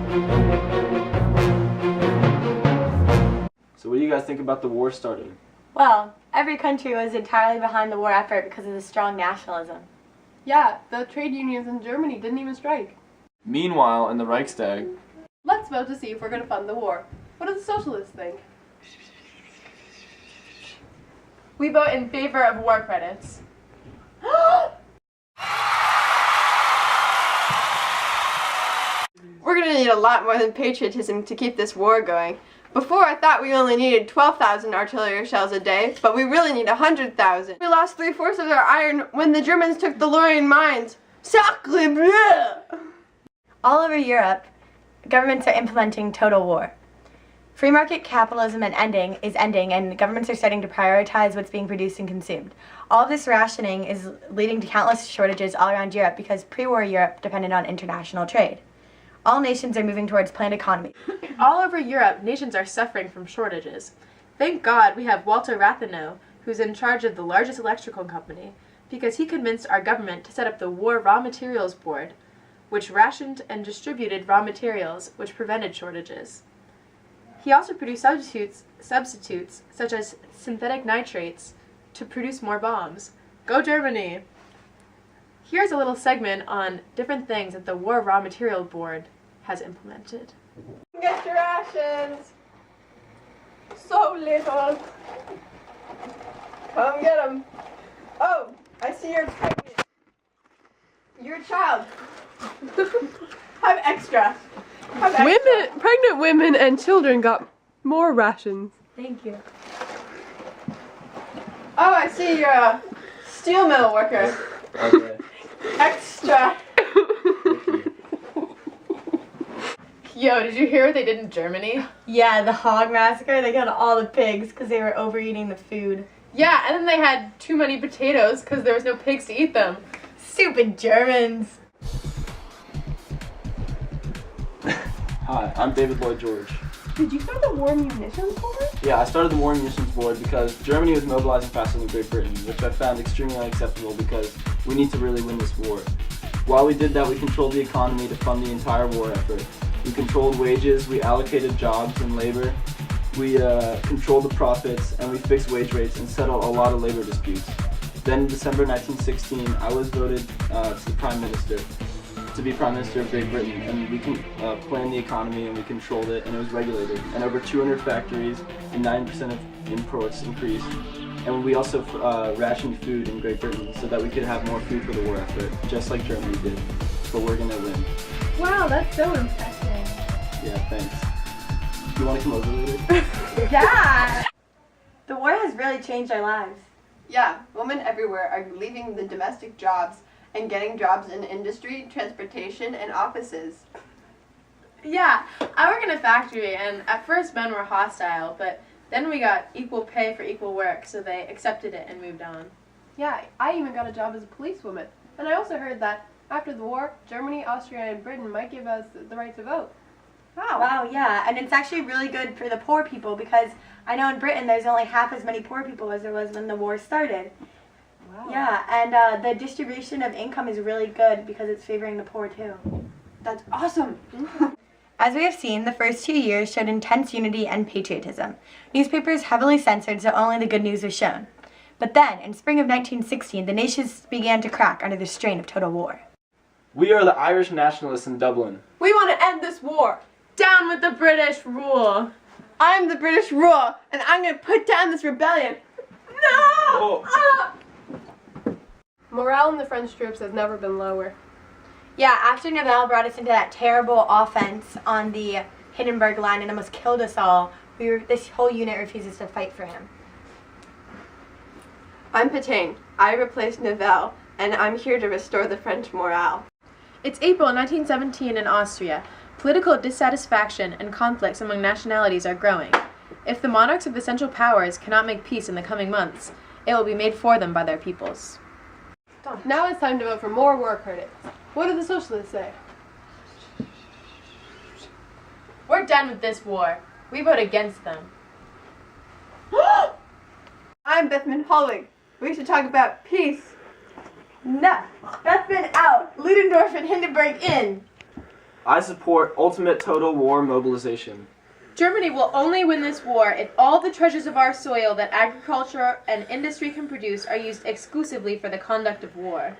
So what do you guys think about the war starting? Well, every country was entirely behind the war effort because of the strong nationalism. Yeah, the trade unions in Germany didn't even strike. Meanwhile, in the Reichstag, Let's vote to see if we're going to fund the war. What do the socialists think? We vote in favor of war credits. We're gonna need a lot more than patriotism to keep this war going. Before I thought we only needed 12,000 artillery shells a day, but we really need 100,000. We lost 3/4 of our iron when the Germans took the Lorraine mines. Sacre bleu! All over Europe, governments are implementing total war. Free market capitalism is ending, and governments are starting to prioritize what's being produced and consumed. All of this rationing is leading to countless shortages all around Europe because pre-war Europe depended on international trade. All nations are moving towards planned economy. All over Europe, nations are suffering from shortages. Thank God we have Walter Rathenau, who's in charge of the largest electrical company, because he convinced our government to set up the War Raw Materials Board, which rationed and distributed raw materials, which prevented shortages. He also produced substitutes such as synthetic nitrates to produce more bombs. Go Germany! Here's a little segment on different things that the War Raw Material Board has implemented. Get your rations! So little! Come get them! Oh, I see you're pregnant. You're a child. Have extra. Have extra. Pregnant women and children got more rations. Thank you. Oh, I see you're a steel mill worker. okay. Extra. Yo, did you hear what they did in Germany? Yeah, the hog massacre, they killed all the pigs because they were overeating the food. Yeah, and then they had too many potatoes because there was no pigs to eat them. Stupid Germans. Hi, I'm David Lloyd George. Did you start the War Munitions Board? Yeah, I started the War Munitions Board because Germany was mobilizing faster than Great Britain, which I found extremely unacceptable because we need to really win this war. While we did that, we controlled the economy to fund the entire war effort. We controlled wages, we allocated jobs and labor, we controlled the profits, and we fixed wage rates and settled a lot of labor disputes. Then in December 1916, I was voted to be Prime Minister of Great Britain, and we planned the economy and we controlled it, and it was regulated. And over 200 factories and 9% of imports increased. And we also rationed food in Great Britain so that we could have more food for the war effort, just like Germany did. But we're gonna win. Wow, that's so impressive. Yeah, thanks. You wanna come over later? Yeah! The war has really changed our lives. Yeah, women everywhere are leaving the domestic jobs and getting jobs in industry, transportation, and offices. Yeah, I work in a factory, and at first men were hostile, but then we got equal pay for equal work, so they accepted it and moved on. Yeah, I even got a job as a policewoman. And I also heard that after the war, Germany, Austria, and Britain might give us the right to vote. Wow, yeah, and it's actually really good for the poor people because I know in Britain there's only half as many poor people as there was when the war started. Wow. Yeah, and the distribution of income is really good because it's favoring the poor too. That's awesome. As we have seen, the first 2 years showed intense unity and patriotism. Newspapers heavily censored so only the good news was shown. But then, in spring of 1916, the nations began to crack under the strain of total war. We are the Irish nationalists in Dublin. We want to end this war. Down with the British rule! I'm the British rule, and I'm going to put down this rebellion. No! Morale in the French troops has never been lower. Yeah, after Nivelle brought us into that terrible offense on the Hindenburg line and almost killed us all, this whole unit refuses to fight for him. I'm Pétain. I replaced Nivelle, and I'm here to restore the French morale. It's April 1917 in Austria. Political dissatisfaction and conflicts among nationalities are growing. If the monarchs of the Central Powers cannot make peace in the coming months, it will be made for them by their peoples. Now it's time to vote for more war credits. What do the socialists say? We're done with this war. We vote against them. I'm Bethman Hollweg. We should talk about peace. No, Bethman out, Ludendorff and Hindenburg in. I support ultimate total war mobilization. Germany will only win this war if all the treasures of our soil that agriculture and industry can produce are used exclusively for the conduct of war.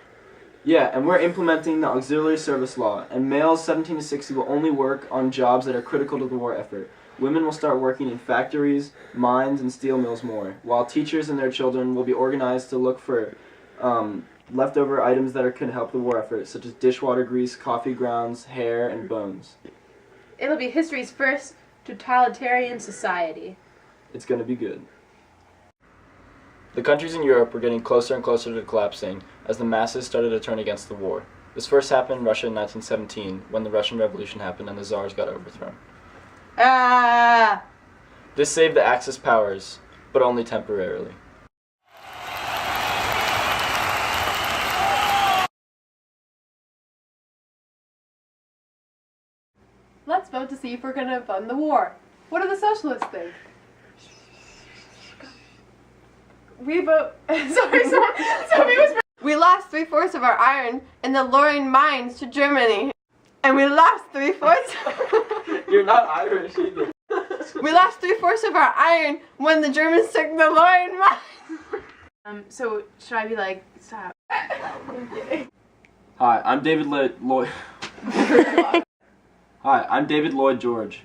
Yeah, and we're implementing the auxiliary service law, and males 17 to 60 will only work on jobs that are critical to the war effort. Women will start working in factories, mines, and steel mills more, while teachers and their children will be organized to look for leftover items that can help the war effort, such as dishwater grease, coffee grounds, hair, and bones. It'll be history's first totalitarian society. It's going to be good. The countries in Europe were getting closer and closer to collapsing as the masses started to turn against the war. This first happened in Russia in 1917, when the Russian Revolution happened and the Tsars got overthrown. This saved the Axis powers, but only temporarily. Let's vote to see if we're going to fund the war. What do the socialists think? We vote. We lost 3/4 of our iron in the Lorraine mines to Germany. And we lost 3/4. You're not Irish either. We lost 3/4 of our iron when the Germans took the Lorraine mines. So should I be like, stop? Hi, I'm David Lloyd. Hi, I'm David Lloyd George.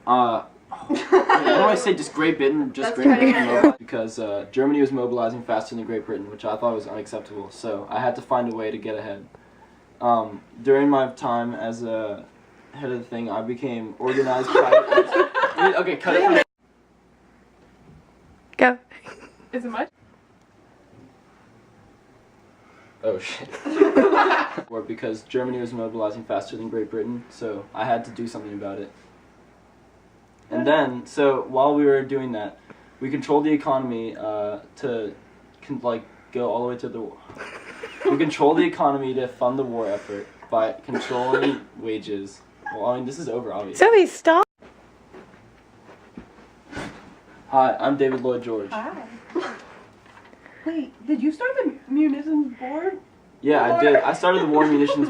What do I say? Just Great Britain? Just That's Great Britain kinda mobilized because Germany was mobilizing faster than Great Britain, which I thought was unacceptable. So I had to find a way to get ahead. During my time as a head of the thing, I became organized. Okay, cut it from. Go. Is it much? Oh shit. Or because Germany was mobilizing faster than Great Britain, so I had to do something about it. And then, so while we were doing that, we controlled the economy to go all the way to the war. We controlled the economy to fund the war effort by controlling wages. Well, I mean, this is over, obviously. Zoe, stop. Hi, I'm David Lloyd George. Hi. Wait, did you start the munitions board? Yeah, I did. I started the war munitions.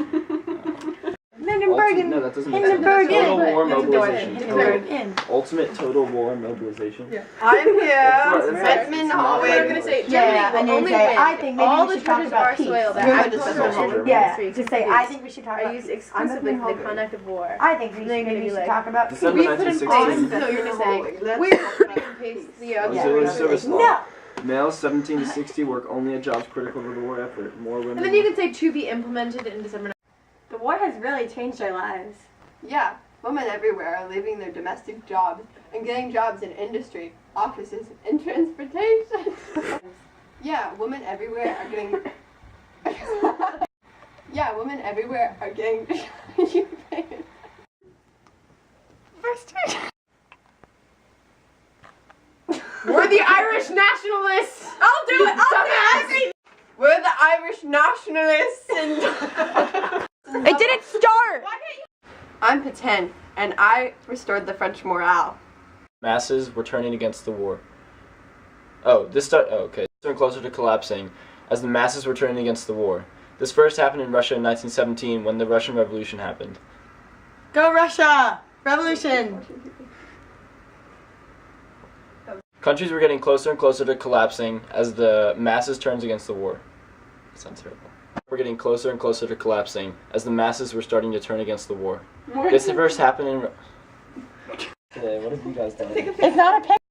Hindenburg No, that doesn't make sense. Hindenburg Total in. war Hindenburg mobilization. Hindenburg in. Ultimate total war mobilization. Yeah. I'm here. That's Redmond not Hallway. right. I'm gonna say Germany Yeah, will and then only say, win I think maybe all we the should talk treasures of about our peace. soil that You're agriculture just and Germany. Yeah, industry just can say, I produce think we should talk are about used peace. exclusively for the conduct of war. I think we And then maybe you're we gonna should be talk about peace. December We put in 1916. place, no, you're gonna say, we put in place the Auxiliary service law. No. Males 17 to 60 work only at jobs critical to the war effort. More women. And then you can say to be implemented in December. The war has really changed our lives. Yeah, women everywhere are leaving their domestic jobs and getting jobs in industry, offices, and transportation. Yeah, women everywhere are getting. Yeah, women everywhere are getting. First We're the Irish nationalists! I'll do it! I'll do it! We're the Irish nationalists and. It didn't start! I'm Pétain, and I restored the French morale. Masses were turning against the war. Oh, okay. Closer and closer to collapsing as the masses were turning against the war. This first happened in Russia in 1917 when the Russian Revolution happened. Go Russia! Revolution! Countries were getting closer and closer to collapsing as the masses turned against the war. That sounds terrible. We're getting closer and closer to collapsing as the masses were starting to turn against the war. This first happened in... Today, what have you guys done? It's not a picture.